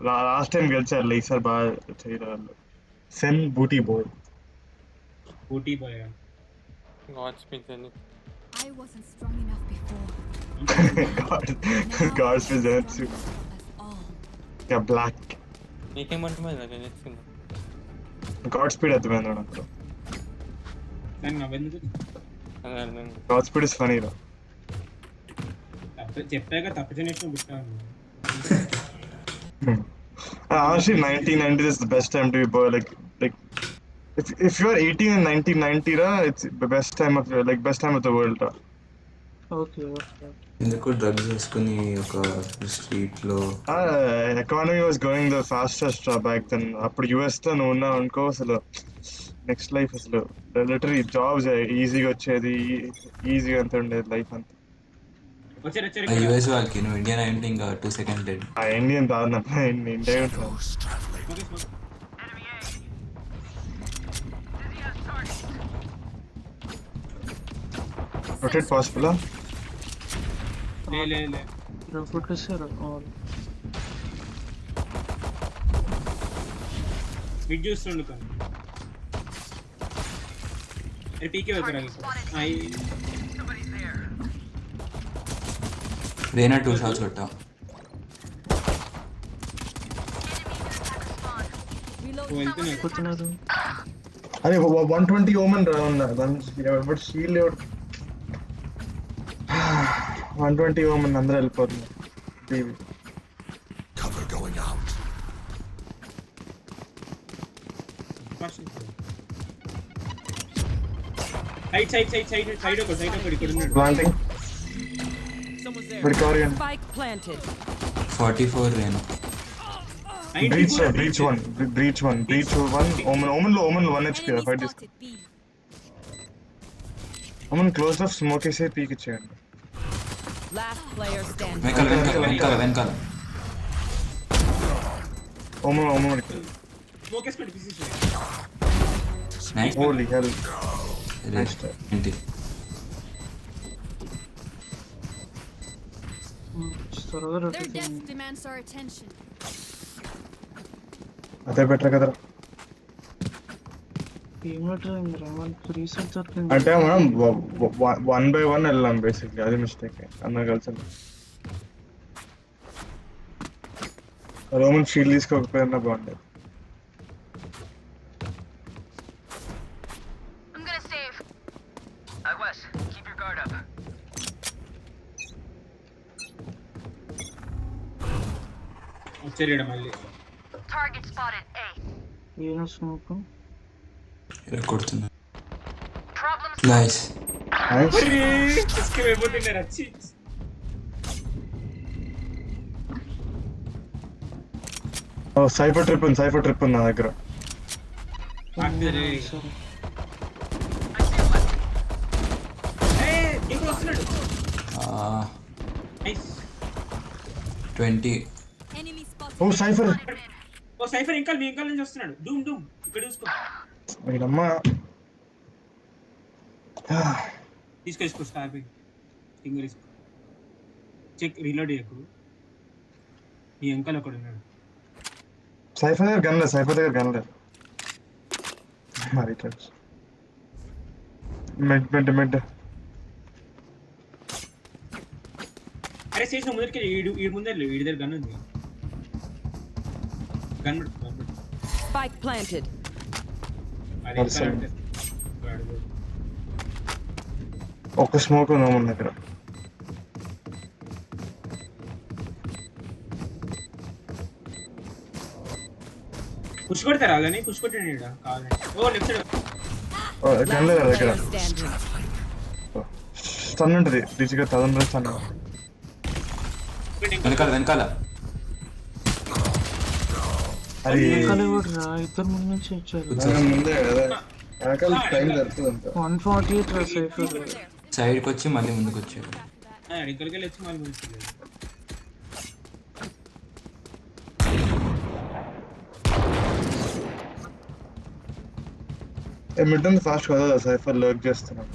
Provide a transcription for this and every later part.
Last time గెలిచారు ఈసారి బాగా చేయరు. సెన్ బూటీ బాయ్. ఊటీ boy. God's speed Zenith. I wasn't strong enough before. Gods with జెనెట్సు. యా బ్లాక్. నీకేమంటమైందా Zenith కింద? గాడ్ స్పీడ్ అర్థమైంది నాకు. కానీ నవ్వెందుకు? అదే అర్థం. గాడ్ స్పీడ్ ఇస్ ఫనీ రా. చెప్పాక తప్పు జనరేషన్ పుట్టాను. Honestly, 1990 is the best time to be born. Like if you are 18 in 1990, it's the best time of best time of the world. Okay ఎందుకు డ్రగ్స్ వేసుకుని ఒక స్ట్రీట్లో Economy was going the fastest back then. అప్పుడు US తో నువ్వు ఉన్నావు అనుకో అసలు నెక్స్ట్ లైఫ్ అసలు లిటరీ జాబ్స్ ఈజీగా వచ్చేది, ఈజీగా అంత ఉండేది లైఫ్ అంతా. వచ్చారు యూఎస్ వాళ్ళకి నువ్వు ఇండియన్ అంటే ఇంకా 2 seconds డెడ్. ఆ ఇండియన్ దాదాపు ఇండియా ఉంటాను. Rotate possible? లే కొట్టేసారు మిడ్ చూస్తుండు కానీ పీకే వెళ్తారా రేనా 2 shots కొట్టా. కొట్టినారు. అదే 120 ఓమన్ రా ఉన్నా బట్ షీల్డ్ 120 ఓమన్ అందరూ వెళ్ళిపోతున్నారు. సైడ్ ఒకటి ఇక్కడ ఉన్నాడు. Planting Victorian. Spike planted. 44 రేనా. Breach one. Omen low 1 HP. Fight this. Omen close up smoke ese peek icheyandi. Last player standing. వెనకాల Omen స్మోక్ వేసుకొని PCC. holy hell. Nice try. ఏంటి త్వరగా Their rotate death demands our attention. అదే better కదరా. Team reset దొరికింది అంటే మనం 1 by 1 వెళ్ళాం బేసిక్లీ. అది మిస్టేక్ అన్న కలిసి. రోమన్ షీల్డ్ తీసుకోకపోయినా బాగుండేది. I'm gonna save. Wes, keep your guard up. వచ్చారు మళ్ళీ. Target spotted. A. ఏమో స్మోక్ కొడుతున్నా. Problems. నైస్. అయిపోతున్నారు వచ్చి. సైఫర్ ట్రిప్ ఉంది నా దగ్గర. ఇంకో వస్తున్నాడు. 20. Enemy spotted. ఓ సైఫర్ ఇంకా మీ ఇంకా నుంచి వస్తున్నాడు. డూమ్ ఇక్కడ చూసుకో. వీడమ్మా తీసుకో స్టార్ పిక్ ఫింగర్ తీసుకో. చెక్ రీలోడ్ చేయకు. మీ అంకల్ ఒకడు ఉన్నాడు. సైఫర్ దగ్గర గన్లేదు మరి. మిడ్ అరే చేసిన ముందరికి వీడి ముందే వీడి దగ్గర గన్ ఉంది. Gun Spike planted. అది అంటే ఒక స్మోక్ ఉంది మన దగ్గర. పుష్ కొడతారా అలానే? పుష్ కొట్టండి కావాలంటే. ఓ లెఫ్ట్ సైడ్ గన్లేదు Last దగ్గర. player standing. స్టన్ ఉంటుంది రీచ్గా 1000 స్టన్. వెనకాల అది కూడా రా ఇద్దరు ముందు నుంచి వచ్చారు. ముందే కదా వెనకాల టైం జరుగుతుంది అంత. 148 సైఫర్ సైడ్కి వచ్చి మళ్ళీ ముందుకు వచ్చారు. ఇక్కడికి వెళ్ళి వచ్చి మళ్ళీ ముందుకు మిడ్ ఉంది ఫాస్ట్ కదా సైఫర్ లర్క్ చేస్తున్నాను.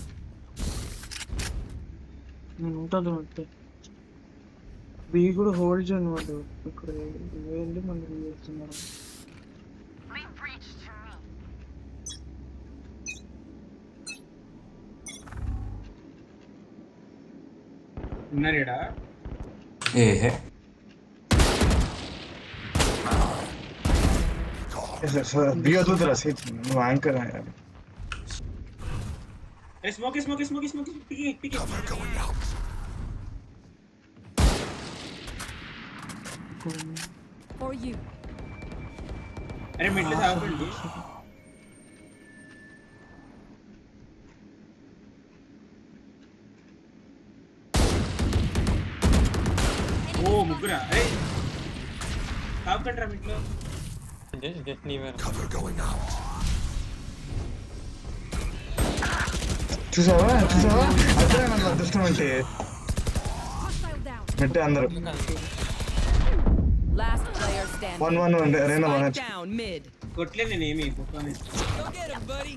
నేను ఉంటాను అంటే బి కూడా హోల్డ్ చేయను వాళ్ళు ఇక్కడ వెళ్ళి మళ్ళీ బి వెళ్తున్నారు. Leave breach to me. ఉన్నారేడా ఏహే బి వదులుతురా సీట్ నువ్వు యాంకర్ అరే స్మోక్ స్మోక్ స్మోక్ స్మోక్ పికి పికి For you. అరే మిడ్లో సాగండి ఓ ముగ్గురా అరే సాగండి మిడ్లో జస్ట్ నీ వేరే చూసావా అదే నాకు అదృష్టం అంటే Hostile down. అంటే అందరు Last player standing. 1-1 రేనా Spike down mid. కొట్లే నేను ఏమి పొక్కని Go get him, buddy.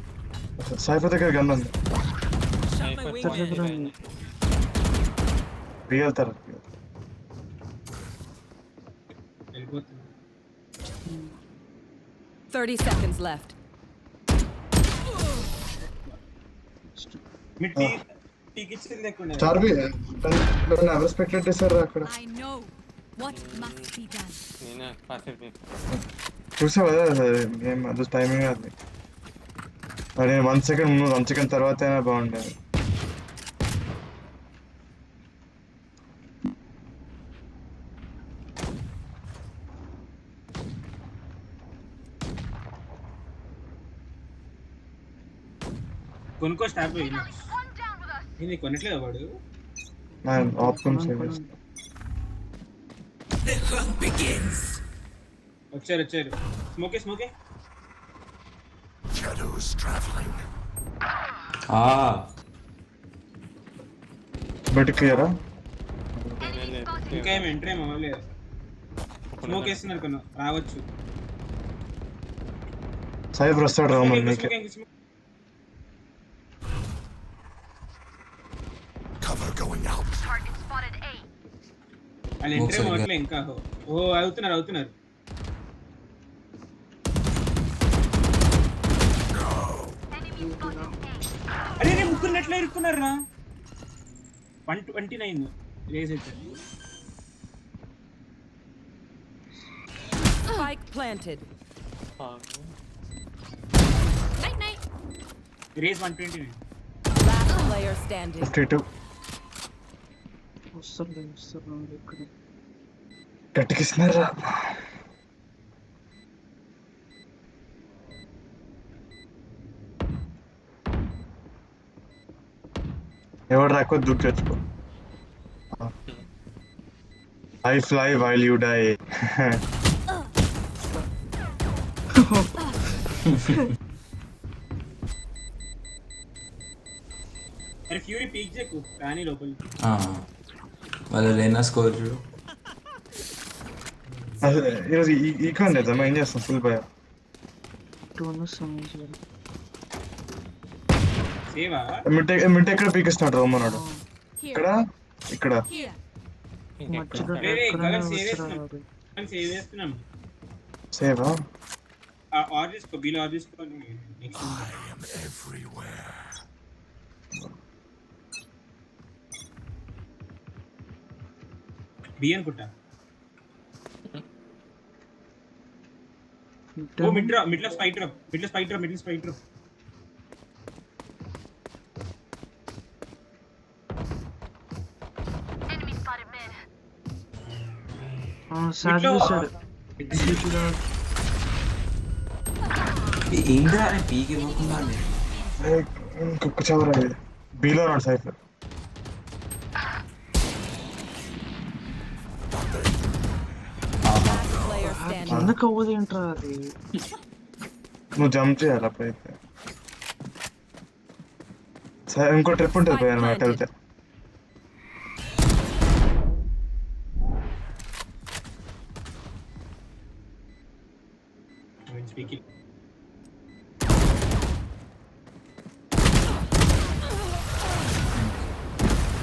Cipher దగ్గర గన్ ఉంది దగ్గర ఉంది. బి వెళ్తారు వెళ్ళిపోతున్నా 30 seconds left. మిడ్ టీకి ఇచ్చింది లేకుండా స్టార్ బి రెస్పెక్టెడ్ సార్ అక్కడ I know what must be done. నేనే పాస్ అయిపోయింది. చూసావు కదా గేమ్ అది టైమింగ్ అది అదే 1 సెకండ్ ముందు 1 సెకండ్ తర్వాత అయినా బాగుండేది కొనుక్కో స్టాప్ పోయినా One down with us. ఇది కొనట్లేదు వాడు ఆప్షన్ వచ్చారు స్మోకే బట్ క్లియరా ఇంకా ఏమి ఎంట్రీ ఏమో లేదు స్మోక్ వేస్తున్నారు కొను రావచ్చు సైఫర్ వస్తాడు రామన్ నీకే Target spotted A. వాళ్ళు ఎంట్రీ మొదలే ఇంకా ఓ అవుతున్నారు Enemy spotted A. అరే నేను ముక్కున్నట్లే ఇరుక్కున్నారా 129 రేస్ అయితే Spike planted. Night night. Raze 129 Last player standing. 52 వస్తారు ఇక్కడ గట్టికిస్తున్నారా ఎవరు రాకో దుడ్డు తెచ్చుకో I fly while you die అరే ఫ్యూరీ పీక్ చేయకు రాని లోపలికి వాళ్ళు లేనా స్కోర్ చూడు. ఈరోజు ఈకాన్ లేదా ఏం చేస్తాం ఫుల్ భయ 2 సమయం సేవా మిడ్ ఎక్కడ పీకిస్తున్నాడు రోమన్నాడు ఇక్కడ ఇక్కడ Here. మధ్యలో రే, ఎక్కడైనా కలర్ సేవ్ వస్తారు చేస్తున్నాం. మనం సేవ్ చేస్తున్నాం సేవా ఆర్ తీసుకో బిల్ ఆర్ తీసుకో నెక్స్ట్ బి అనుకుంటా ఓ మిడ్లో spike drop Enemy spotted mid. Sir చూసాడు ఏంద్రా అని పీకి ఇవ్వకుండా ఇంకొక చవర బీలో నాడు సైఫర్ Player standing. ఎందుకు అవ్వదు ఏంట్రా అది నువ్వు జంప్ చేయాలి అప్పుడైతే సరే ఇంకో ట్రిప్ ఉంటుంది పోయాను మ్యాట్ వెళ్తే స్పీకింగ్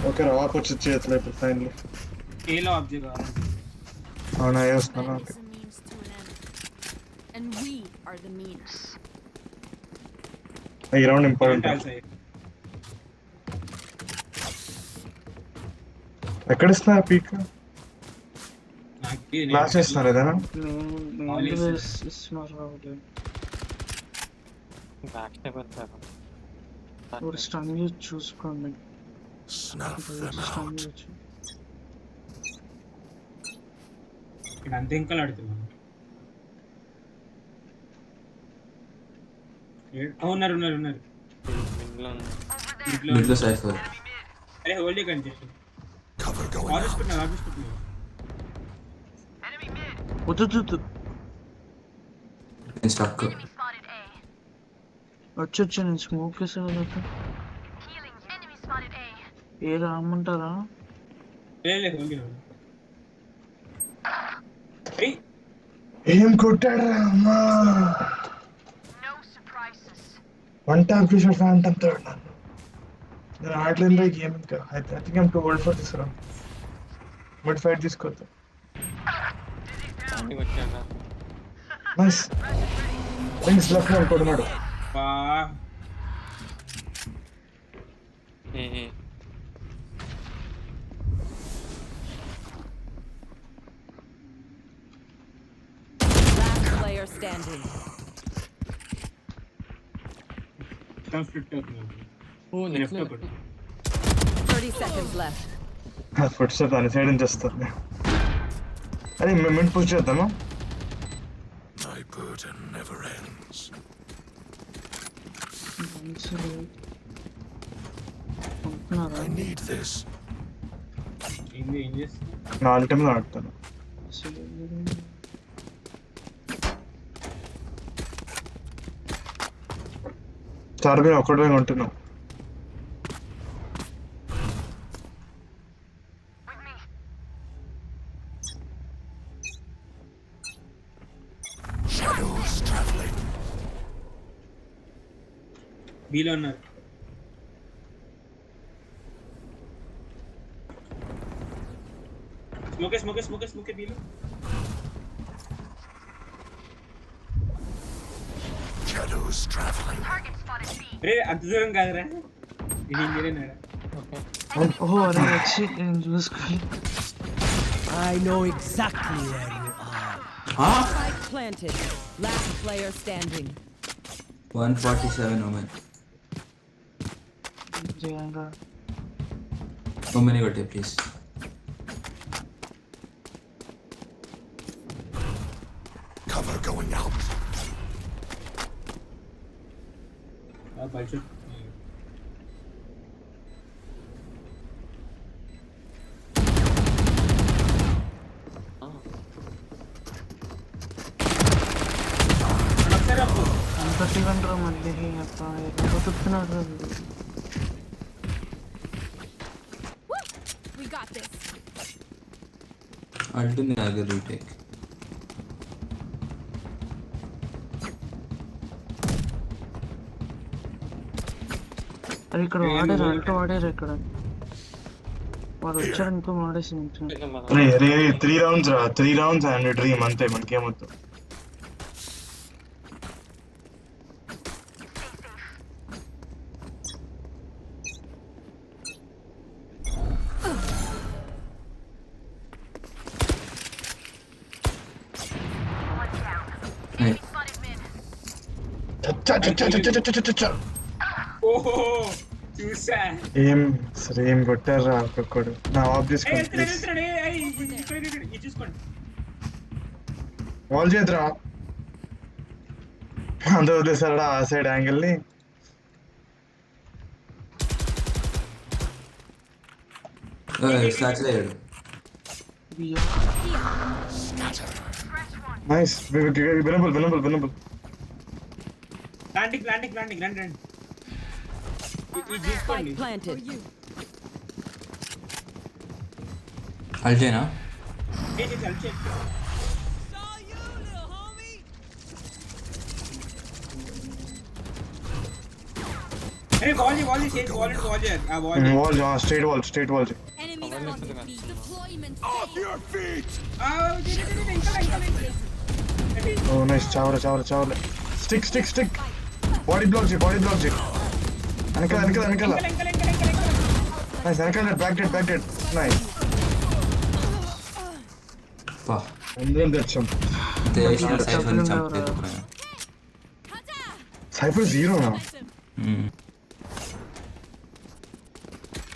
ఓకే రా ఆపొచ్చి చేతిలో ఇప్పుడు ఫైనల్ ఏలో ఆబ్జెక్ట్ కావాలంటే అవునా వేస్తున్నాను Man okay is a means to an end. And we are the means. ఈ రౌండ్ ఇంపార్టెంట్ టాల్స్ అయ్యి ఎక్కడ ఇస్తున్నారు పీక్ నాకు క్లాస్ ఇస్తున్నారు ఏదైనా నేను ఇస్తున్నారు రావులే. బ్యాక్ స్టెప్ వెళ్తారు ఒక స్టన్ యూజ్ చూసుకోండి. స్టన్ యూజ్ ఇక్కడ అంతే ఇంకా ఆడుతున్నాను ఉన్నారు ఉన్నారు ఉన్నారు మిడ్లో మిడ్లో సైఫర్. అరే హోల్డ్ కండి ఆర్డర్స్కుంటున్నారు ఆర్డర్స్కుంటున్నారు Enemy mid. వద్దు నేను స్టక్. Enemy spotted A. వచ్చి నేను స్మోక్ వేసాను కదా. Healing. Enemy spotted A. ఏ రామంటారా? లేదు హోల్డ్ ఏం కొట్టాడు అమ్మా No surprises. 1 ట్యాప్ చూసాడు ఫ్యాంటమ్ థర్డ్ నన్ను నేను ఆడలేను ఈ గేమ్ ఇంకా I think I'm too old for this round mid fight తీసుకోవద్దు ఇంటికి వచ్చాక నైస్ థింగ్స్ లెఫ్ట్ హ్యాండ్ కొడున్నాడు బా ఏ Last player standing. ఫ్లిట్ అవుతున్నాడు ఓ లెఫ్ట్ నెక్స్ట్ ఒకటి 30 seconds left. ఫుట్ స్టెప్ అని సైడ్ నుంచి వస్తుంది అరే మిడ్ పుష్ చేద్దామా My burden never ends. ఉంటున్నారా? I need this. ఏంది ఏం చేస్తుంది నా అంటమే ఆడుతాను చార్బిన్ ఒక్కడే ఉంటున్నావు With me. Shadows traveling. బీలో ఉన్నారు స్మోకే బీలో Shadows traveling. Target spotted B. రే అంత దూరం కాదురా ఇది ఇంజనీర్ ఓకే ఓహో అరే వచ్చి నేను చూసుకోవాలి. Spike planted. Last player standing. 147 women. జయంగా So many కొట్టే ప్లీజ్. Cover going out. బయట అంత టీవెంట్రా మళ్ళీ అప్ప ఎలా చెప్తున్నాడు. We got this. అల్టిని ఆగర్ రీటేక్. అరే ఇక్కడ వాడారు అల్టో వాడారు ఇక్కడ వాడు వచ్చాడు ఇంకో వాడేసి రే రే 3 రౌండ్స్ రా 3 రౌండ్స్ అండ్ డ్రీమ్ అంతే మనకేమొద్దు Hey. Spotted mid. ఓహో చూసా ఏం సరే ఏం కొట్టారా ఒక్కొక్కడు నా ఆఫ్ చేసుకోండి ప్లీజ్ ఇది చూసుకోండి వాల్ చేద్దురా అందరూ వదిలేసారా ఆ సైడ్ యాంగిల్ ని స్టార్ట్ అయ్యాడు. నైస్ వినబుల్ ప్లాంటింగ్ రండి ఇది చూసుకోండి Spike planted. అల్టేనా? అరే వాల్ చేసి wall wall straight wall Enemy spotted B. Deploy Diamond Off your feet! ఓ నైస్ చావలే స్టిక్ బాడీ బ్లాక్ చేయి వెనకాల నైస్ వెనకాల బ్యాక్ డెడ్ నైస్ పా అందరం తెచ్చాం తెలిసిన సైఫర్ని చంపలేకపోయాను. సైఫర్ జీరోనా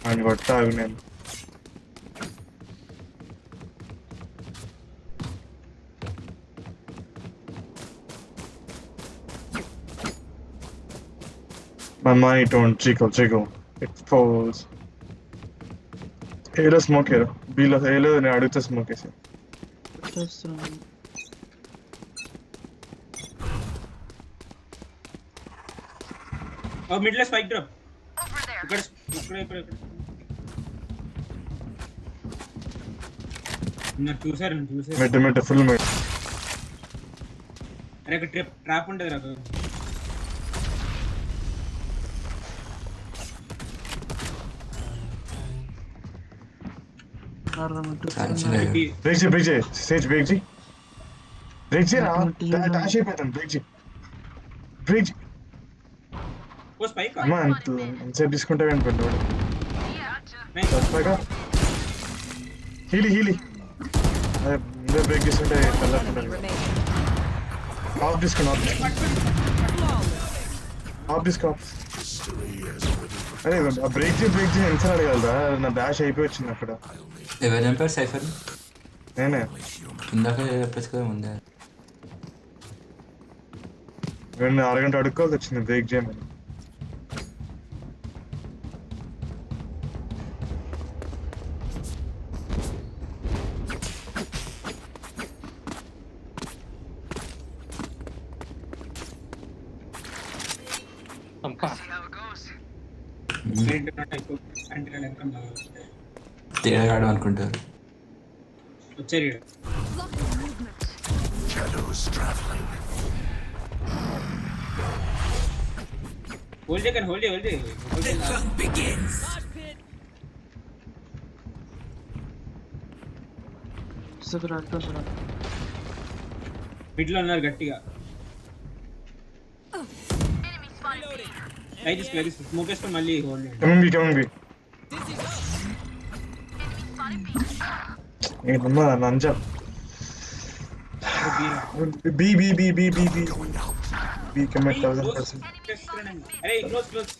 ఆయన కొట్టాగు నేను My money don't jiggle. It falls. Halo smoke here. Bilo halo ne adutha smoke ese. చేస్తున్నాను. మిడ్ లో స్పైక్ డ్రాప్ ఇక్కడ నేను చూసారు Mid full mid. అరే ఇక్కడ ట్రాప్ ఉంటుంది రా సంచలేదు. Break J. Sage break J. Break J ra. Dash అయిపోతాను break J. ఓ స్పైక్ అమ్మా అంత తీసుకుంటావు అనుకోండి వాడు తప్పగా హీలి అదే ముందే బ్రేక్ చేసుకుంటే కలర్ Remaining. ఆఫ్ తీసుకోండి ఆఫ్ తీసుకో అరే బ్రేక్ చేయి ఎన్సర్ అడగలరా నా డాష్ అయిపోయి వచ్చింది అక్కడ ఎవరు చంపారు సైఫర్? నేనే ఇందాక చెప్పచ్చు కదా ముందే. రెండు అరగంట అడుక్కోవాల్సి వచ్చింది బ్రేక్ చేయమని చంపా. తేడాగాడు అనుకుంటారు. వచ్చారు Shadows traveling. Hold Begins. Mid లో ఉన్నారు గట్టిగా స్మోక్ వేసుకొని మళ్ళీ హోల్డ్ కమింగ్ బి ఏంటమ్మా నంజా బి కమిట్ 1000%. అరే క్లోజ్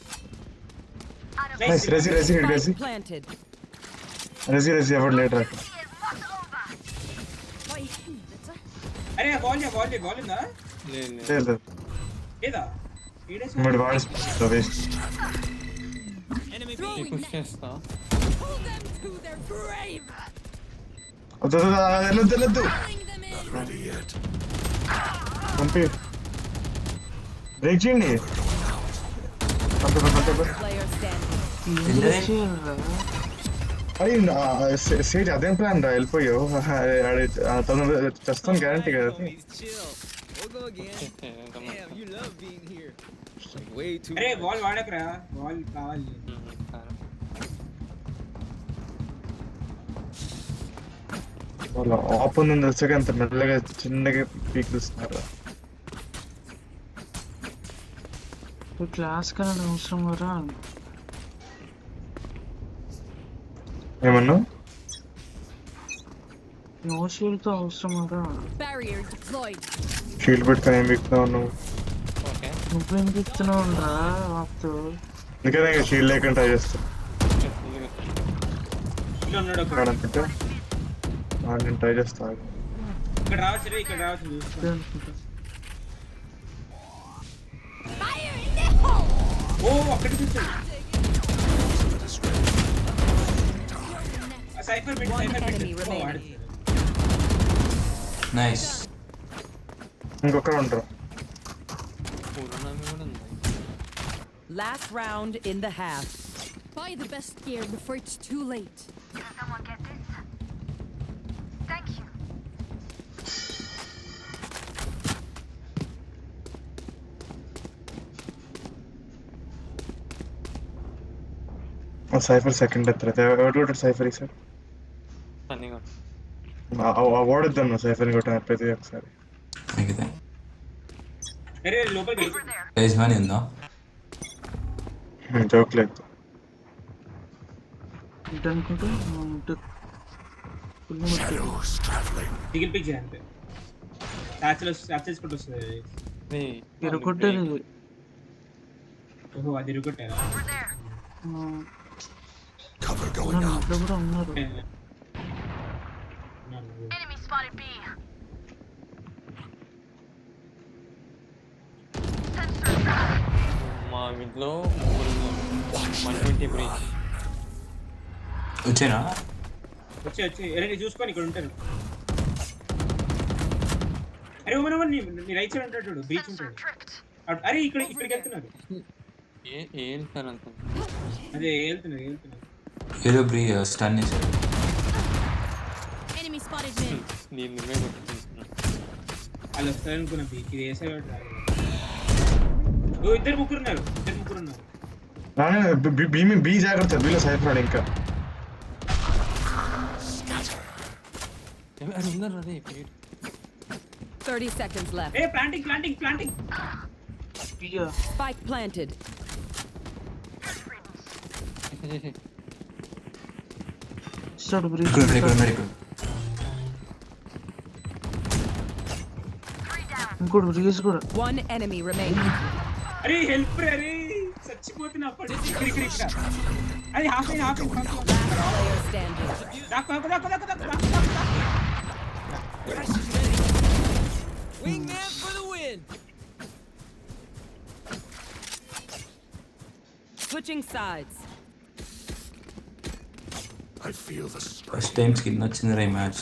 నైస్ రెసి Spike planted. ఎవరు లేటర్ అక్కడ అరే బాల్ ఉందా లేదు. లేదు లేదా మరి వాడు వేస్ట్ పుష్ చేస్తా. Pull them to their grave. వెళ్ళొద్దు Bring them in. Ready yet? పంపి బ్రేక్ చేయండి Player standing. అరే సేజ్ అదేం ప్లాన్ రా వెళ్ళిపోయావు తొందర చేస్తాను గ్యారంటీ కదా అది. అరే బాల్ వాడకరా బాల్ కావాలి వాళ్ళ ఆప్ ఉందని తెలిసాక అంత మెల్లగా చిన్నగా పీకుస్తున్నారు క్లాస్ కన్నా అవసరం కదా ఏమన్నా నో షీల్డ్ తో అవసరం కదా Barrier deployed. షీల్డ్ పెట్టుకొని ఏం పీకుతున్నావు నువ్వు ఓకే. నువ్వేం చెప్తున్నావు రా ఆపుతూ అందుకనే షీల్డ్ లేకుండా ట్రై చేస్తాను ఇంట్లో ఉన్నాడు ఒకడు. అనుకుంటే నేను ట్రై చేస్తాను ఇక్కడ రావచ్చు చూసుకో. అనుకుంటా Fire in the hole. ఓ అక్కడ చూస్తాడు cipher One enemy remaining. Nice. ఇంకొకరు ఉంటారు పూర్ణమి కూడా ఉంది. Last round in the half. Buy the best gear before it's too late. Can someone get this? Thank you. Cipher second ఎత్తారు ఎవరు సైఫర్ సార్ పని ఓడిద్దాం నా సైఫర్ కొట్టాను ప్రతి ఒకసారి. మిగతా అరే లోపలికి వెళ్ళి. ప్రైజ్ మనీ ఉందా? జోక్ లేదు. ఇటు అనుకుంటే ఫుల్ మొత్తం Shadows traveling. దిగిల్ పిక్ చేయాలి అంతే. యాక్సెస్ కొట్టి వస్తుంది. ఎరగొట్టేది ఓహో అది ఇరుగొట్టారా? Cover going out. ఇంట్లో కూడా ఉన్నారు. Enemy spotted B. మా ఇంట్లో 120 బ్రీచ్. వచ్చేనా? వచ్చి అరే చూసుకొని ఇక్కడ ఉంటారు. అరే ఓమన్ నీ రైట్ సైడ్ ఉంటాడు చూడు, బ్రీచ్ ఉంటాడు. అరే ఇక్కడికి వెళ్తున్నారు. ఏం సార్ అంత అదే వెళ్తున్నారు. ఏదో బ్రీ స్టన్ చేశాడు. Enemy spotted mid. నేను నిన్నే కొట్టుకుంటున్నా. వాళ్ళు వస్తారనుకున్నా బీచ్ ఇది వేసేవాడు రాదు. ఓ ఇద్దరు ముగ్గురు ఉన్నారు. బీ జాగ్రత్త, బీలో సైఫర్ రాడు ఇంకా. అది ఉన్నారు అదే 30 seconds left. ఏ ప్లాంటింగ్. ఇక Spike planted. ఇస్తాడు బ్రీచ్. ఇక్కడ ఉన్నాడు ఇక్కడ. ఇంకోటి బ్రీచ్ కూడా. One enemy remaining. అరే హెల్ప్ అరే చచ్చిపోతున్నా అప్పటి ఇక్కడ. అది half Player standing. దాక్. Wingman for the win. Switching sides. I feel the strength. First time skin వచ్చిందిరా ఈ మ్యాచ్.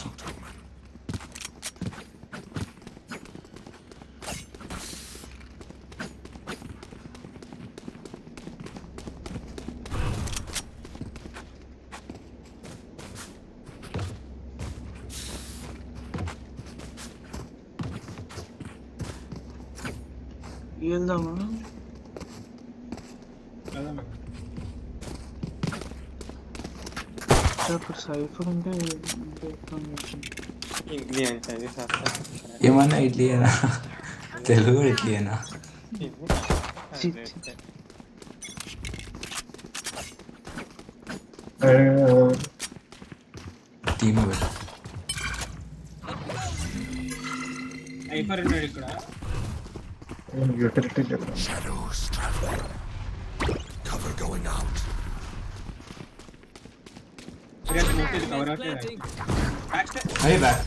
వెళ్దామా? అక్కడ సైఫర్ ఉంటే ఇడ్లీ అంటే అది శాస్త్రం. ఏమన్నా ఇడ్లీయేనా? తెలుగు ఇడ్లీయేనా? టీమ్ పెట్టు. ఐఫర్ ఉన్నాడు ఇక్కడ. యూటిలిటీ లేదు. Shadows traveling. Cover going out. Cover అవుతుంది. అరే బ్యాక్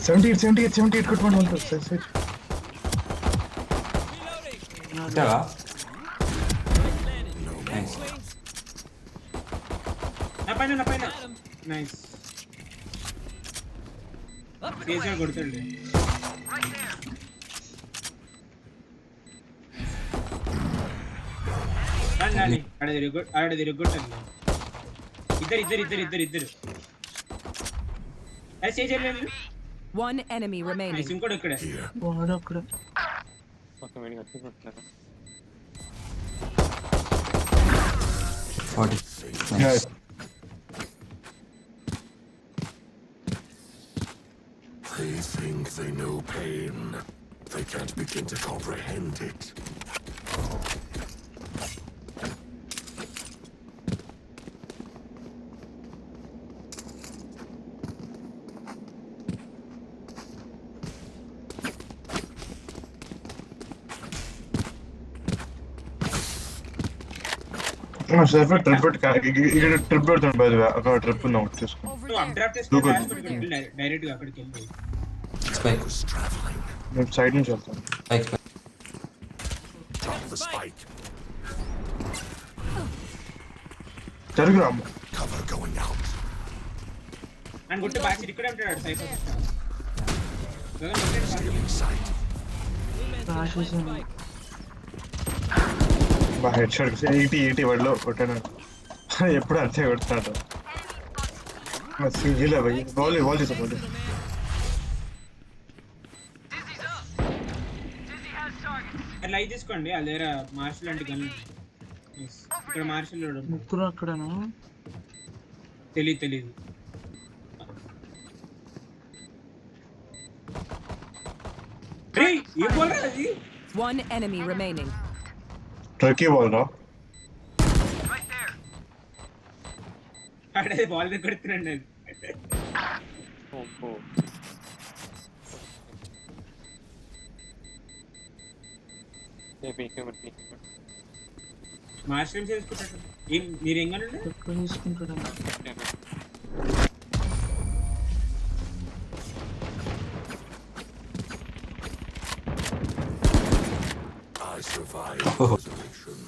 78 కొట్టుకోండి ఉంటుంది సైఫర్. ఉంటావా? నైస్. నా పైన నైస్. కేజీ కొడతాడు. ఆడ తిరగొట్టండి. ఇద్దరు అది చేయలేదు. One enemy remaining. ఇంకోటి ఇక్కడ. వాడు అక్కడ. ఒక వీడికి వచ్చినట్లేదు. 40. Nice. They think they know pain. They can't begin to comprehend it. Cipher trip ఇక్కడ ట్రిప్ పెడుతుంది బై ది వే. ఒక ట్రిప్ ఉందా తీసుకో. నువ్వు అప్డ్రాఫ్ట్ చేసుకుని డైరెక్ట్ గా అక్కడికి వెళ్ళి. స్పైక్. Shadows traveling. నేను సైడ్ నుంచి వెళ్తాను. Spike. Drop the spike. జరుగురా. Cover going out. అని గుట్టు బ్యాక్ ఇక్కడే ఉంటాడు సైఫర్. Stealing sight. క్రాష్ చేసాను. బా హెడ్ షాట్ 80 వాడిలో కొట్టాను. ఎప్పుడు అంతే కొడుతున్నాడు. సింగిల్ భయ్. బాల్ తీసుకో. లైవ్ తీసుకోండి. అది దగ్గర మార్షల్ అంటే గన్. ఇక్కడ మార్షల్ ముగ్గురు అక్కడనా? తెలీదు. ఏం బాల్ రా అది? One enemy remaining. ట్రకీ బాల్ రా. Right there. ఆడే బాల్ కొడుతున్నాడు నేను. ఓహో మాస్టర్ చేసుకుంటాడు. ఏం మీరు ఏం కనండి? ఎక్కువ తీసుకుంటాడు. I survived isolation.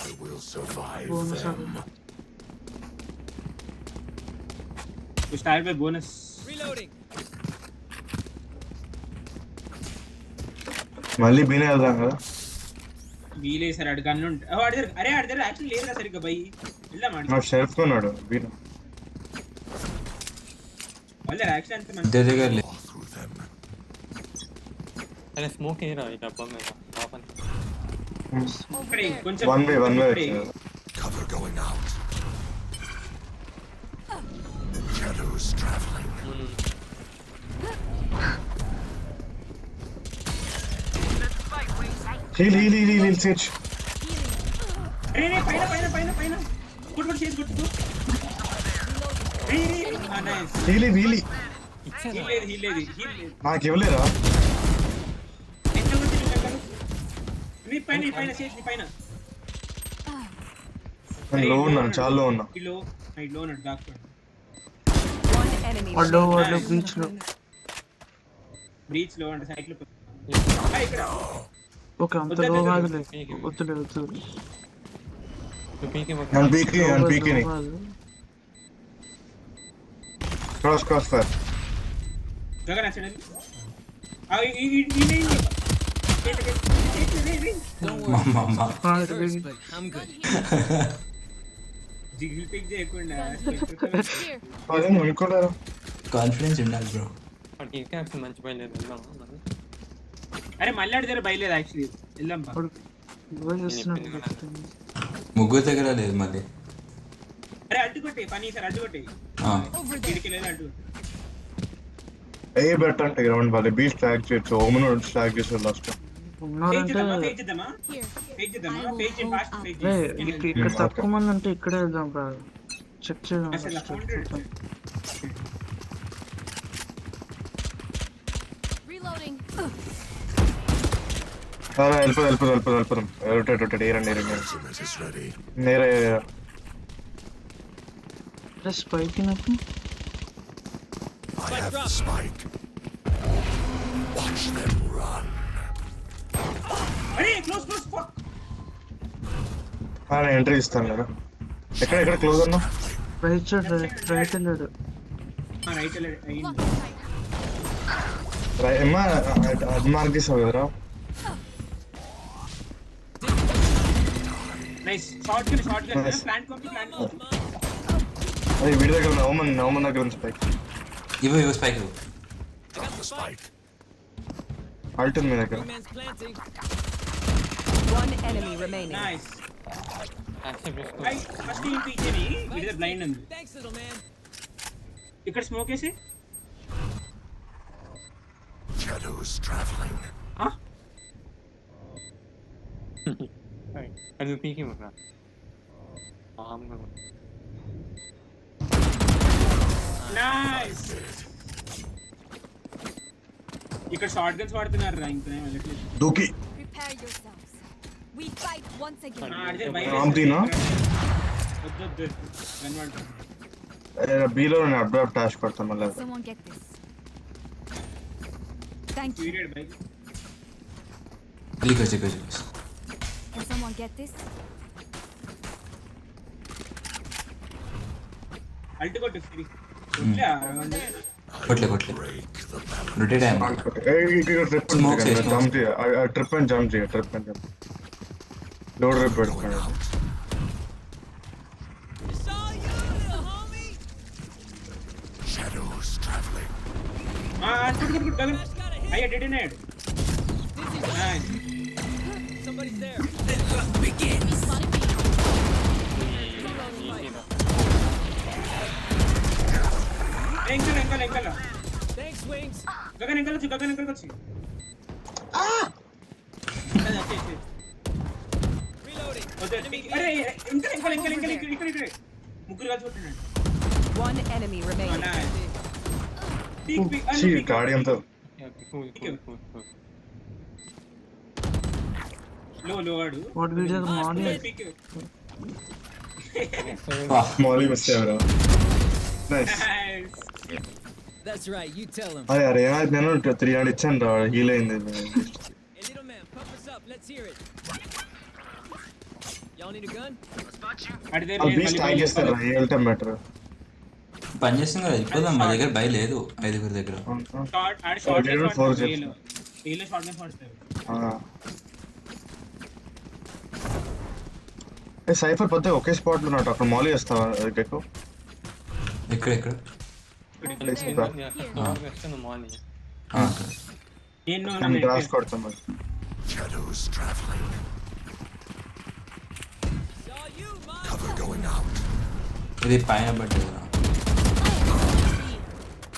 I will survive Bonus them. Star by bonus. మళ్ళీ బీనే వెళ్దాం కదా. వీలే సార్ అడు గన్ను ఉంటే అరే ఆడిదారు యాక్చువల్లీ లేదురా సరిగ్గా బై వెళ్దాం ఆడి నాకు షెల్ఫ్ కొన్నాడు బీనే. వాళ్ళ యాక్షన్ అంత మంచి దగ్గర లేదు. Walk through them. అరే స్మోక్ ఏరా ఈ డబ్బా మీద పాపం ఇక్కడే కొంచెం వన్ వే ఇక్కడే. వచ్చాడు. Cover going out. Shadows traveling. Heal సేచ్. అరే రే పైన పైన పైన పైన కొట్టు చేసి కొట్టు. రే నైస్. హీల్ హీల్ లేదు. నాకు ఇవ్వలేరా. ఎంత కొట్టి నీ పైన చేసి నీ పైన. నేను లో ఉన్నాను, చాలా లో ఉన్నా. కిలో లో ఉన్నాడు డాక్టర్. One enemy వాళ్ళు remaining. వాళ్ళు బీచ్ లో. బ్రీచ్ లో అంటే సైడ్ లో. ఇక్కడ ఓకే అంత లో కాదులే. వద్దులే. నేను పీకి క్రాస్ ఫైర్. గగన్ వచ్చాడు. జిగిల్ పిక్ చేయకుండా Here. అదే అనుకోలేరా. కాన్ఫిడెన్స్ ఉండాలి బ్రో. వాడికి ఇంకా యాక్షన్ మంచి పని లేదు వెళ్దామా మరి? అరే మళ్ళీ ఆడి దగ్గర బయలేదు యాక్చువల్లీ వెళ్దాం బా. ముగ్గురు దగ్గర లేదు మళ్ళీ. అరే అడ్డు కొట్టే పని సార్ అడ్డు కొట్టే. Over there. ఇడికి లేదు అడ్డు. ఏ బెట్ అంటే గ్రౌండ్ వాళ్ళు బీ స్టాక్ చేయొచ్చు. ఓమన్ స్టాక్ చేసారు లాస్ట్. ఉన్నారంటే పేజ్ చేద్దామా Here. పేజ్ చేద్దామా I will page hold fast up. Page ఇక్కడ తక్కువ మంది అంటే ఇక్కడే వెళ్దాం రా. చెక్ చేద్దాం. అసలు అకౌంట్ Reloading. వెళ్ళిపోదాం. రొటేట్ ఏ రండి Ultimate is ready. నేరే. స్పైక్ నాకు I have the spike. Watch them run. అరే క్లోజ్ ఫక్. నేను ఎంట్రీ ఇస్తాను కదా. ఎక్కడ క్లోజ్ అన్నా. రైట్ సైడ్ రైట్ వెళ్ళాడు. రైట్ అయింది. ఏమ్మా అది మార్క్ చేసావు కదరా. Nice short gun Nice. Plant పంపి. అది వీడి దగ్గర నవమన్ దగ్గర ఉంది స్పైక్. ఇవ్వ స్పైక్. Drop the spike. ఆల్టన్ మీ దగ్గర. One enemy remaining. Nice. Action చేసుకో ఐ ఫస్ట్ ఈ పీచేని వీడి బ్లైండ్ ఉంది. ఇక్కడ స్మోక్ వేసి Shadows traveling. అది పీకి ఉన్నా మామూలుగా నైస్. ఇక్కడ షార్ట్ గన్స్ వాడుతున్నారు రా. ఇంకా వెళ్ళట్లేదు. దూకి. Prepare yourselves. We fight once again. ఆడితే బయట రామ్తీనా? వద్దు గన్ వాడుతుంది. బీలో నేను అప్డేట్ టాష్ కొడతాను మళ్ళీ. Someone get this. Thank you. Period bike. Check. Can someone get this? Ult కొట్టు ఫ్రీ. కొట్లే Break the balance. రొటేట్ అయ్యాం. Smoke చేయి, smoke. జంప్ చేయ. ట్రిప్ అండ్ జంప్ లోడ్ రేపు పెడుతున్నాడు. Shadows traveling. కొట్టు గగన్. అయ్యా డెడ్ అయ్యాడు. నైస్. ఎంకల్ గగన్ ఎంకల్ వచ్చి అరే ఇక్కడ ముగ్గురు కలిసి కొట్టినాడు. One enemy remaining. గాడియంతో లో వాడు వాడు వీడియో మార్నింగ్ మౌలి మిస్ అయ్యారా nice That's right, you tell him. అరే అరే ఏమైంది నేను 300 ఇచ్చాను రా హీల్ అయింది Hey, little man, pump us up. Let's hear it. Y'all need a gun? అడితే బీస్ట్ ట్యాగ్ చేస్తారా వెళ్ళటం బెటర్ పని చేస్తుంది కదా ఇప్పుడు మా దగ్గర బై లేదు 5 దగ్గర షార్ట్ ఫోర్ వీళ్ళు షార్ట్ పడతారు. సైఫర్ పోతే ఒకే స్పాట్ లో ఉన్నాడు అక్కడ మౌలి వేస్తావా ఎక్కువ ఎక్కడ మార్నింగ్ నేను గ్రాస్ కొడతాం మరి Shadows traveling. Saw you, mom. Cover going out. ఇది పైన పడ్డది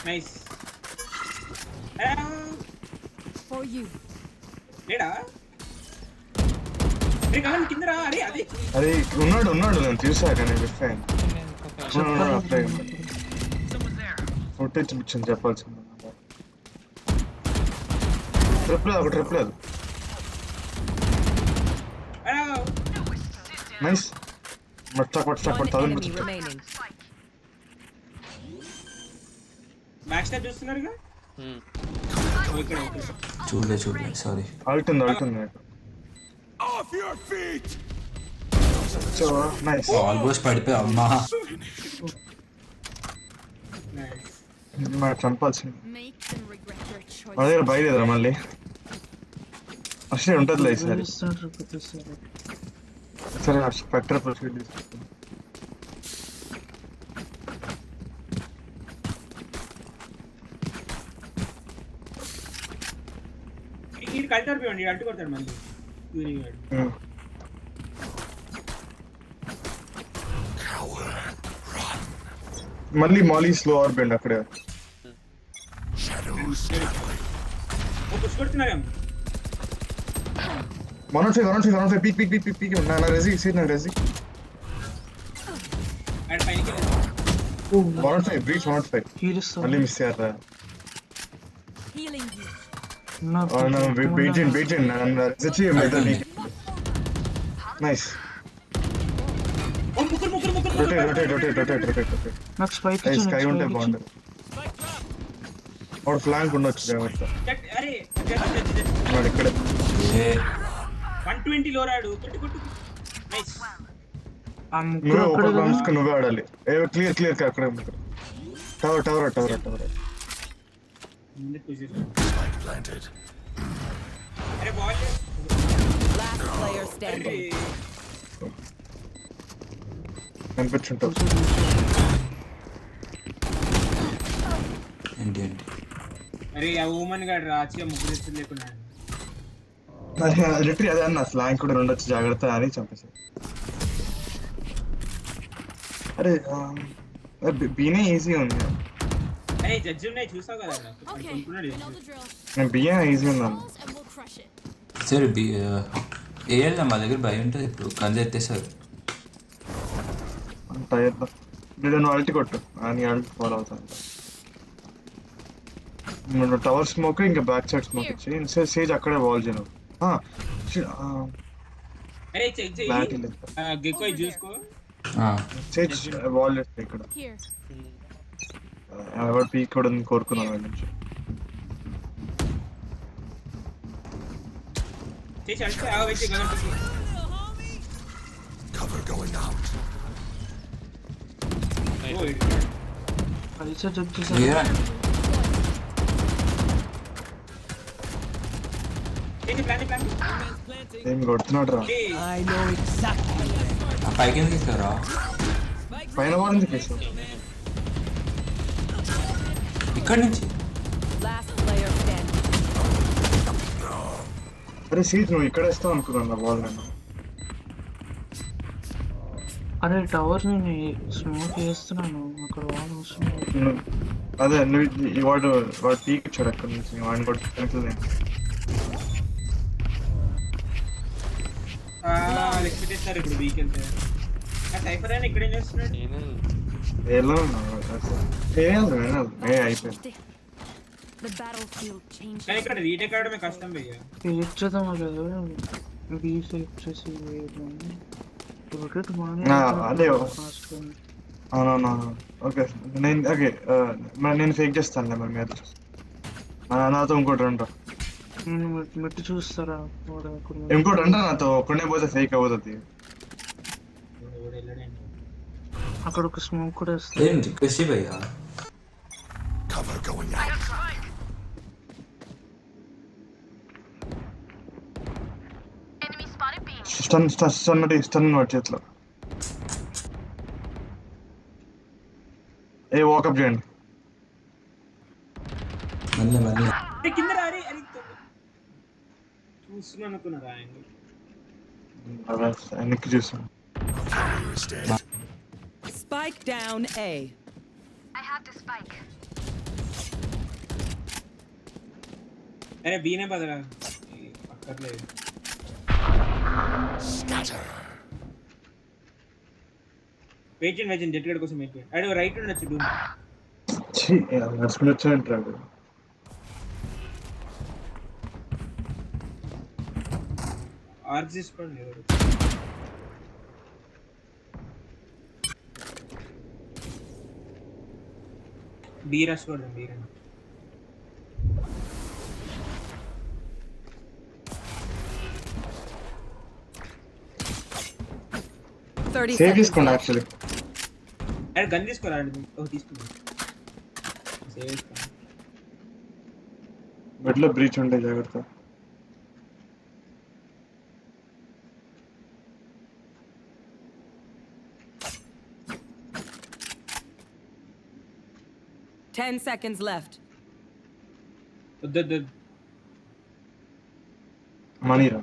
నైస్ For you. లేడా కింద రా. అరే అదే అరే ఉన్నాడు నేను చూసాక నేను ఫైన్ ఫుటేజ్ ఇచ్చింది చెప్పాల్సింది ట్రిప్ లేదు నైస్ మట్టాక్ One enemy remaining. Back stop చూస్తున్నారుగా. ఇక్కడ చూడలే సారీ అల్టుంది Off your feet! Nice almost పడిపోయి అమ్మా చంపాల్సింది Make them regret their choice. మా దగ్గర బయలుదేరా మళ్ళీ అసలే ఉంటుందిలే ఈసారి సరే స్పెక్టర్ ప్రొసీడ్ తీసుకుంటాం ఇది కల్చర్ పోయండి అడ్డు కొడతాడు మళ్ళీ. మళ్ళీ మాలీ స్లో ఆర్బెండ్ అక్కడే Shadows traveling. పుష్ కొడుతున్నారేం. మనోజ్ పీక్ నా రెజీ సీట్ నా రెజీ అండ్ పైకి మనోజ్ బ్రీచ్ 105 హీరిస్తా మళ్ళీ మిస్ అయ్యారా Healing you. వెయిట్ చేయండి నన్ను రెజీ నైస్ ముగ్గురు రొటేట్ నాకు స్పైక్ స్కై ఉంటే బాగుంటుంది వాడు ఫ్లాంక్ ఉండొచ్చు కాబట్టి అరే వాడు ఇక్కడే 120 లో రాడు. కొట్టు నైస్. ఆ ముగ్గురు నువ్వే అక్కడ ఓపెన్ బాంబ్స్ నువ్వే ఆడాలి క్లియర్ అక్కడే టవర్ Spike planted. అరే బాల్ Last player standing. కనిపించుంటావు ఏంటి అరే ఆ ఉమెన్ గాడు రాచి ముగ్గురు ఎత్తులు లేకున్నాడు. లిటరీ అదే అన్న స్లాంగ్ కూడా ఉండొచ్చు జాగ్రత్త అని చంపేశారు. అరే బీనే ఈజీ ఉంది అరే జడ్జి ఉన్నాయి చూసావు కదా. Okay, అనుకున్నాడు we know the drill. నేను బిఏ ఈజీ ఉన్నాను Balls and we'll crush it. సరే వేయాలి మా దగ్గర భయం ఉంటుంది ఇప్పుడు కంద ఎత్తేసారు టైర్లో నేను అల్టి కొట్టు అని అల్టి ఫాలో అవుతాను. నువ్వు టవర్ స్మోక్ ఇంకా బ్యాక్ సైడ్ స్మోక్ ఇచ్చి సేజ్ అక్కడే వాల్ చేయను అరే చెక్ బ్యాటిల్ చెయ్యి. గెక్కో చూసుకో. సేజ్ వాల్ ఇక్కడ Here. ఎవరు పీక్ కూడా కోరుకున్నాను వాళ్ళ నుంచి చేసి అంటే ఆ వ్యక్తి గగన్ Cover going out. కలిసే చెక్ చేశారు. ప్లాన్ ఏం కొడుతున్నాడు రా I know exactly. పైకి ఎందుకు ఇస్తారా పైన వాళ్ళ నుంచి కేసు ఇక్కడి నుంచి Last player standing. అరే సీట్ నువ్వు ఇక్కడ వేస్తావు అనుకున్నాను బాల్ నేను అరే టవర్ నేను స్మోక్ చేస్తున్నాను అక్కడ వాళ్ళు వస్తున్నారు. అదే నువ్వు వాడు పీక్ ఇచ్చాడు అక్కడ నుంచి వాడిని కొట్టి వాళ్ళు ఎక్స్పెక్ట్ చేస్తారు ఇప్పుడు వీక్ వెళ్తే సైఫర్ అయినా ఇక్కడ ఏం చేస్తున్నాడు నేను ఎలా ఉన్నావు అసలు అయిపోయింది The battlefield changed. కానీ ఇక్కడ రీటేక్ ఆడమే కష్టం భయ్యా ఫేక్ చేద్దాం కదా బీ ఫేక్ చేసి రొటేట్ అదే అవునవును ఓకే నేను ఫేక్ చేస్తానులే మరి మీరు నాతో ఇంకోటి రండి మెట్టి చూస్తారా ఇంకోటి రండి నాతో ఒక్కడే పోతే ఫేక్ అవుతుంది అక్కడ ఒక స్మోక్ కూడా వేస్తారు ఏంటి కృషి భయ్యా Cover going out. Enemy spotted B. Stun వాడి చేతిలో వాకప్ చేయండి మళ్ళీ అరే కింద రా అరే అరే చూస్తున్నాను అనుకున్నారా యాంగిల్ వెనక్కి చూసాను Carrier is dead. Spike down A. I have the spike. అరే బీనే బదరా అక్కర్లేదు Scatter. వెయిట్ చేయండి డెట్ గడ్ కోసం వెయిట్ చేయండి అడే రైట్ ఉండొచ్చు డూమ్ నడుచుకుని వచ్చాయంటాడు ఆర్క్స్ తీసుకోండి ఎవరు బీ రష్ కొడండి బీ రండి Thirty సేవ్ seconds. తీసుకోండి యాక్చువల్లీ అరే గన్ తీసుకోరా తీసుకుంది సేవ్ చేసుకోండి బెడ్లో బ్రీచ్ ఉండే జాగ్రత్త 10 seconds left. వద్దు మనీరా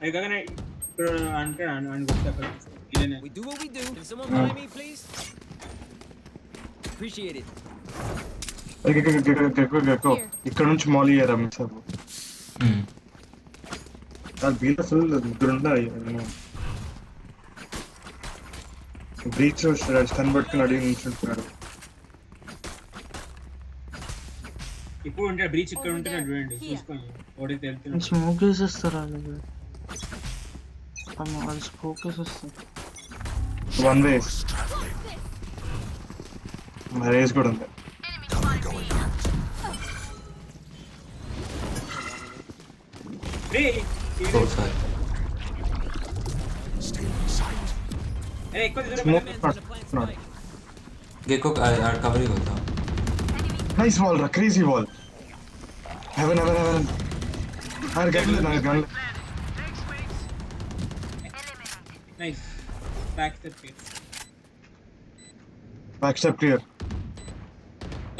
అరే కాగానే ఇక్కడ అంటే గుర్తు అక్కడ ఇదేనే We do what we do. Can someone buy me, please? Appreciate it. ఇక్కడ నుంచి మాల్ అయ్యారా మీ సార్ బీలో ఫుల్ ఇద్దరు ఉండాలి బ్రీచ్ స్టన్ పట్టుకుని అడిగి నిల్చుంటున్నాడు ఇప్పుడు ఉంటే బ్రీచ్ ఇక్కడ ఉంటే చూడండి చూసుకోండి ఓడికి వెళ్తున్నాడు స్మోక్ వేసేస్తారా అది స్మోక్ వేసేస్తారు వన్ వేస్ రేస్ కూడా ఉంది రే సారీ అరే ఎక్కువ దూరం స్మోక్ గెక్కో కవర్ అవుతాం నైస్ వాల్ రా crazy wall heaven gun nice back step back step clear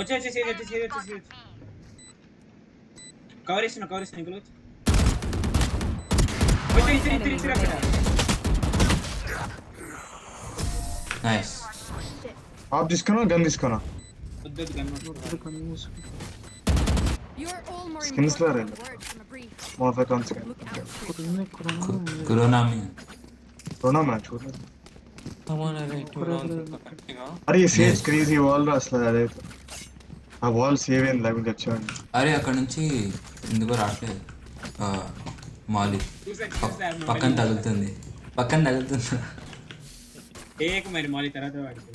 వచ్చేసి కవర్ ఇస్తున్నా ఇంకలో వచ్చి అక్కడ నైస్ ఆఫ్ తీసుకున్నా గన్ తీసుకున్నా వద్దు gun You're all more Skins important are than words from a brief. మోఫే కాన్సెప్ట్ Look out for కురోనామి రోనా మ్యాచ్ చూడలేదు అరే 2 rounds కరెక్ట్గా అరే సేజ్ క్రేజీ వాల్ రా అసలు అదైతే ఆ వాల్ సేవ్ అయింది లేకపోతే వచ్చేవాడిని అరే అక్కడ నుంచి ఎందుకో రావట్లేదు మాలి పక్కన తగులుతుంది ఏక మరి మాలి తర్వాత వాడికి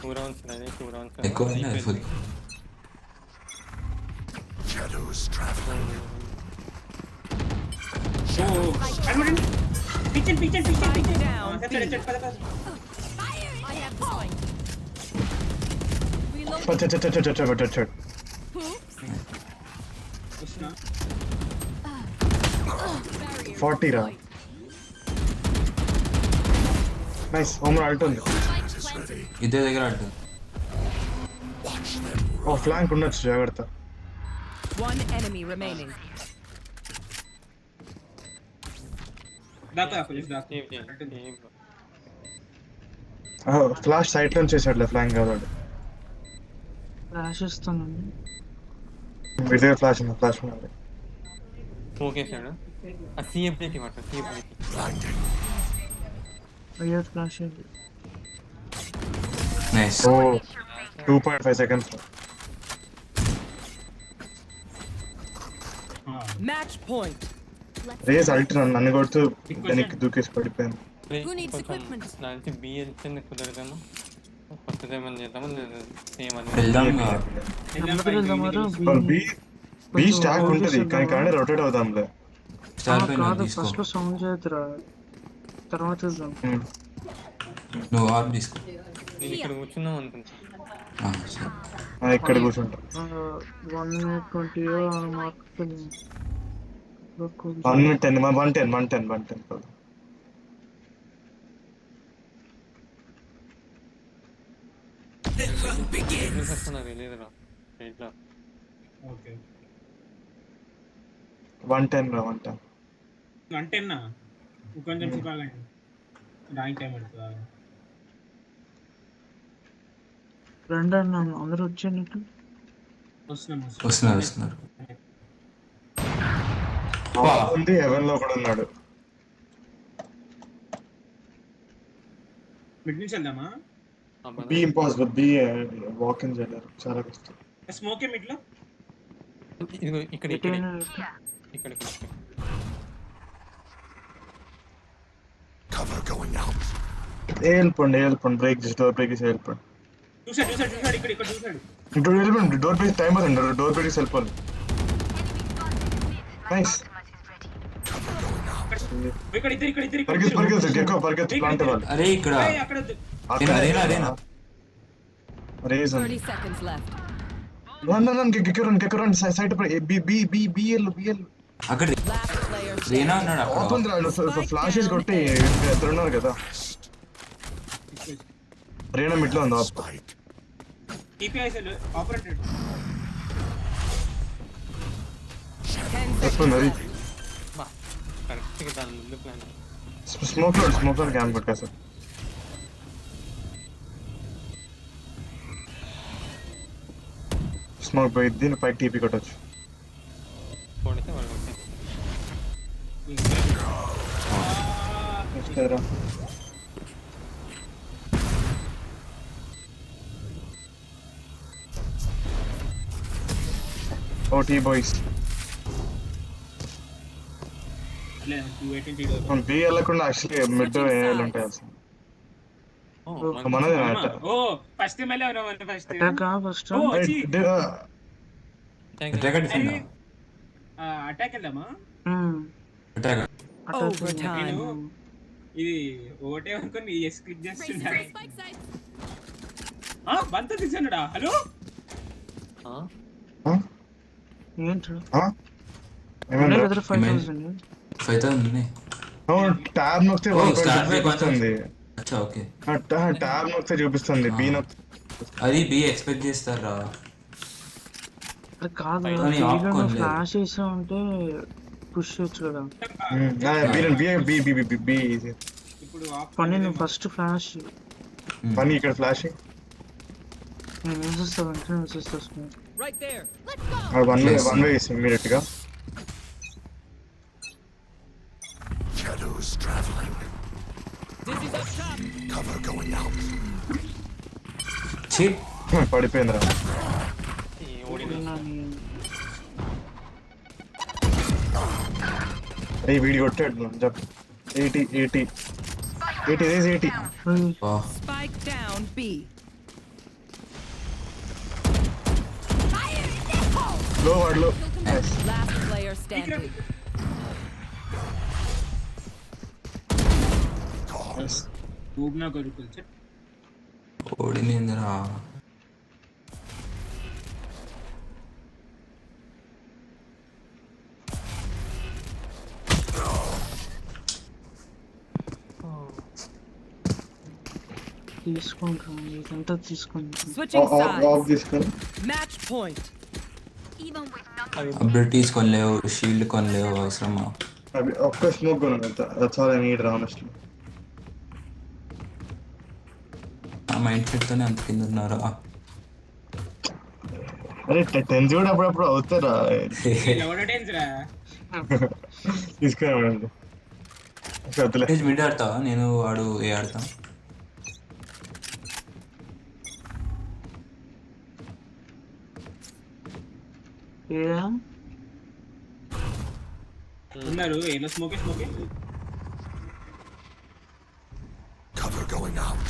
2 rounds అనేది 2 rounds ఎక్కువ ఉంది ఫుల్ Shadows traveling. అనుకోండి పిచ్చన్ down, చెట్టు పద I have the spike. Reload. Chhath Oops. వస్తున్నా 40 రా నైస్ హోమ్ అల్ట్ ఉంది It is ready. ఇదే దగ్గర అడ్డు Watch them. ఓ ఫ్లాంక్ ఉండొచ్చు జాగ్రత్త One enemy remaining. దాకా పోలీస్ దాకా సేవ్ చేయండి ఫ్లాష్ సైట్ నుంచి చేసాడులే ఫ్లాంక్ కాదు ఫ్లాష్ ఇస్తానండి. విడిగా ఫ్లాష్ ఉన్నది. స్మోక్ వేసాడు. ఆ సిఎఫ్డేకి ఇవ్వట సిఎఫ్డేకి. అయ్యో ఫ్లాష్ ఏంటి? నైస్. ఓ 2.5 seconds. Match point. Raze ult నన్ను కొడుతూ వెనక్కి దూకేసి పడిపోయాను. Who needs equipment? దానికి బిఎల్సీ కుదరదేమో. కొత్తది ఏమైనా చేద్దామా లేదా సేమ్ అని. వెళ్దాం. నెమ్మదిగా వెళ్దామారా? బీ స్టాక్ ఉంటుంది కానీ రొటేట్ అవుదాంలే. స్టార్ పైన కాదు, తీసుకో. ఫస్ట్ లో సౌండ్ చేద్దురా, తర్వాత వెళ్దాం. నువ్వు ఆర్మ్ తీసుకో. నేను ఇక్కడ కూర్చున్నాం అనుకుంటా. సరే. ఇక్కడ కూర్చుంటా. 120 మార్క్ 110 కాదు. లేదురా ఇట్లా. ఓకే 110 రా. అంటేనా కొంచెం చూడాలండి, డ్రాయింగ్ టైం పడుతుందా? రెండు అన్నాను, అందరూ వచ్చేయండి. వస్తున్నారు. ఉంది హెవెన్ లో కూడా ఉన్నాడు. మిడ్ నుంచి వెళ్దామా? B impossible. B walk in చేయలేరు, చాలా కష్టం. స్మోక్ మిడ్ లో ఇదిగో ఇక్కడ ఇక్కడ Cover going out. వెళ్ళిపోండి బ్రేక్ చేసి డోర్ బ్రేక్ చేసి వెళ్ళిపోండి. చూసాడు ఇక్కడ చూసాడు. వెళ్ళిపోండి, డోర్ బ్రేక్ టైం అవుతుంది, డోర్ బ్రేక్ చేసి వెళ్ళిపోండి. నైస్. ఇక్కడ ఇద్దరు పరిగెత్తు ప్లాంట్ వాళ్ళు. అరే ఇక్కడ అక్కడ వద్దు. అరేనా. Raze 30 seconds left. Run side బిఎల్ అక్కడ Last player రేనా ఉన్నాడు అక్కడ. ఓపెన్ రాడు. ఫ్లాషెస్ కొట్టి ఇద్దరు ఉన్నారు కదా. రేనా మిట్లో ఉందా? Spike. TPI cell operated. 10 చెప్పండి seconds అది. left. కరెక్ట్గా దాని ముందు ప్లాన్. స్మోక్ లో క్యాంప్ పెట్టా సార్. స్మోక్ పోయి దీని పైకి టీపీ కొట్టచ్చు. కొడితే వాళ్ళు కొట్టే. O T boys. బి వెళ్ళకుండా యాక్చువల్లీ మిడ్ ఏళ్ళు ఉంటాయి అసలు. మనదే ఓ ఫస్ట్ మళ్ళీ ఎవరో ఫస్ట్ ఫస్ట్ ఓ వచ్చి అటాక్ వెళ్దామా? Overtime. ఇది ఒకటే అనుకుని స్కిప్ చేస్తున్నా. Spike side. బంత తీసాడా? హలో ఏంటి ఏమన్నా 5000 ట్యాబ్ నొక్కితే చూపిస్తుంది. అచ్చా ఓకే. ట్యాబ్ నొక్కితే చూపిస్తుంది. బి నొక్కి అది బి ఎక్స్పెక్ట్ చేస్తారా? కాదు, ఫ్లాష్ వేసా ఉంటే పుష్ చేయొచ్చు కదా. ఇప్పుడు పని నువ్వు ఫస్ట్ ఫ్లాష్ పని ఇక్కడ ఫ్లాష్ నేను వేసేస్తా, వెంటనే వేసేస్తా. Right there. One way immediate గా. Shadows traveling. Dizzy's up top. Cover going out. పడిపోయిందిరా. అరే వీడి కొట్టాడు చెప్పు. 80 Spike down B. లో వాడులో. Last player standing. ఊబ్నా కొడుకు ఓడినిందిరా. తీసుకుంటాను, ఇదంతా తీసుకుంటాను. Switching sides. తీసుకొని Match point. Even with nothing. Abilities కొనలేవు, షీల్డ్ కొనలేవు, అవసరమా? అవి ఒక్క స్మోక్ కొన్నాను. That's all I need honestly. ఆ మైండ్ సెట్తోనే అంత కింద ఉన్నారా? అరే టెన్స్ కూడా అప్పుడప్పుడు అవుతారా ఎవడో టెన్స్ రా. తీసుకురావండి వద్దులే. మిడ్ ఆడతావా? నేను వాడు ఏ ఆడతాం. ఉన్నారు ఏదో స్మోకే. Cover going out.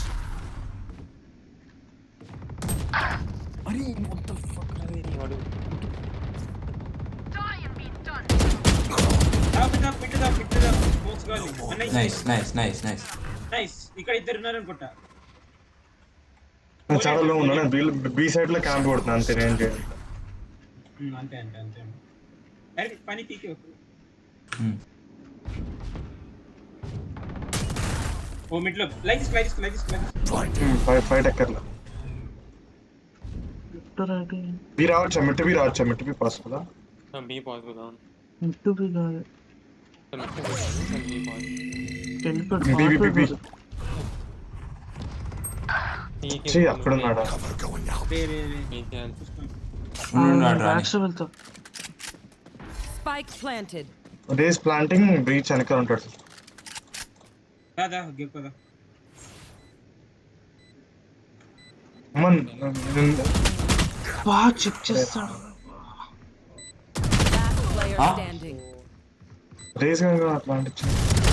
అరే what the fuck అరే వాడు పిట్టుదా స్మోక్స్ గాలి. నైస్. ఇక్కడ ఇద్దరు ఉన్నారు అనుకుంటా. నేను చాలా లో ఉన్నాను. బి సైడ్ లో క్యాంప్ కొడుతున్నా అంతే. నేను చేయాలి అంతే అరే పని పీకే. ఓ మిడ్ లో లైక్ ఫైట్ ఎక్కర్లా. బి రావచ్చా? మిట్టు బి పాసిబుల్? బి పాసిబుల్ అవును. ఇంటూ బి కాదు. బి అక్కడ ఉన్నాడా? Cover going out. వెళ్తా. Spike planted. Raze planting Breach వెనకాల ఉంటాడు. దాదా గెప్పదా. అమ్మన్ బాగా చెక్ చేస్తాడు. Last player Huh? standing. Raze plant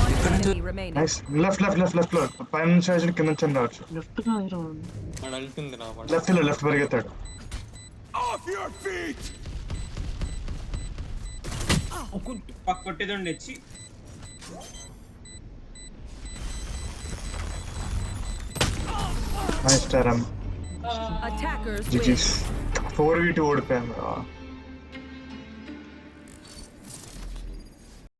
One enemy remaining. Nice. Left లో పైన నుంచి కింద నుంచి రావచ్చు. లెఫ్ట్ కాదు వాడు అల్తుంది రా వాడు. లెఫ్ట్ పరిగెత్తాడు. Off your feet! పక్క కొట్టేదండి వచ్చి. నైస్ టైరమ్. Attackers win. GG's. 4v2 ఓడిపోయాం.